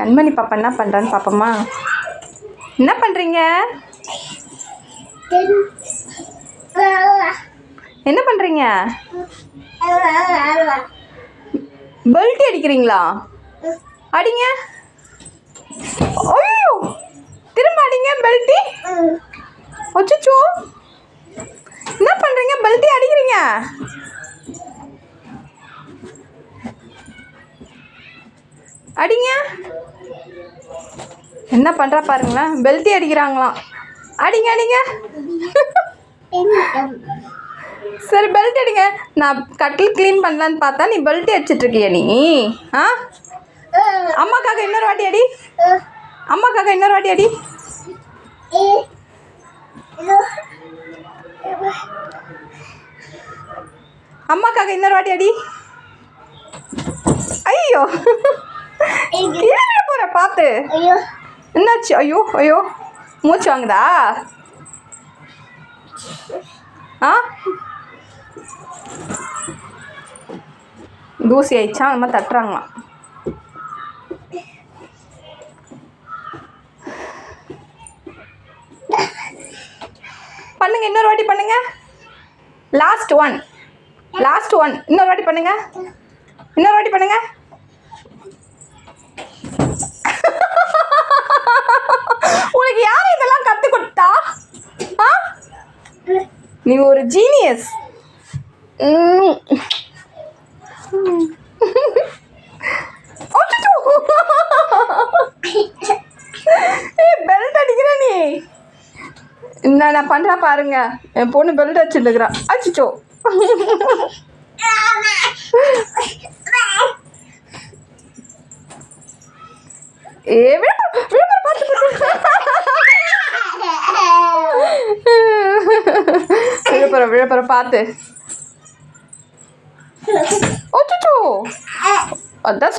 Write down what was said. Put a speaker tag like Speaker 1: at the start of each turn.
Speaker 1: கண்மணி பாப்பா என்ன பண்ணுறான்னு பாப்போமா? என்ன பண்ணுறீங்க? என்ன பண்ணுறீங்க? பெல்ட் அடிக்கிறீங்களா? அடிங்க. ஐயோ, திரும்ப அடிங்க பெல்ட்டி. அச்சோ, என்ன பண்ணுறீங்க? பெல்ட்டி அடிக்கிறீங்க. அடிங்க. என்ன பண்ணுறா பாருங்களேன், பெல்ட்டி அடிக்கிறாங்களாம். அடிங்க அடிங்க. சரி பெல்ட் அடிங்க. நான் கட்டில் க்ளீன் பண்ணலான்னு பார்த்தா நீ பெல்ட் அடிச்சிட்ருக்கிய நீ. ஆ, அம்மாக்காக இன்னொரு வாட்டி அடி. அம்மாக்காக இன்னொரு வாட்டி அடி. அம்மாக்காக இன்னொரு வாட்டி அடி. ஐயோ, கீழே போற பார்த்து. என்னாச்சு? ஐயோ ஐயோ, மூச்சு வாங்குதா? ஆ, தூசி ஆயிடுச்சா? அந்த மாதிரி தட்டுறாங்களாம். பண்ணுங்க, இன்னொரு வாட்டி பண்ணுங்க. லாஸ்ட் ஒன், இன்னொரு வாட்டி பண்ணுங்க. இன்னொரு வாட்டி பண்ணுங்க. உனக்கு யார் இதெல்லாம் கத்து கொடுத்தா? நீ ஒரு ஜீனியஸ். பெல்ட் அடிக்கிற நீ. என்ன பண்றா பாருங்க, என் பொண்ணு பெல்ட் அடிச்சுட்டுக்கிறா. அச்சிச்சோ. விழுப்புற பார்த்து. அச்சோ, அதான்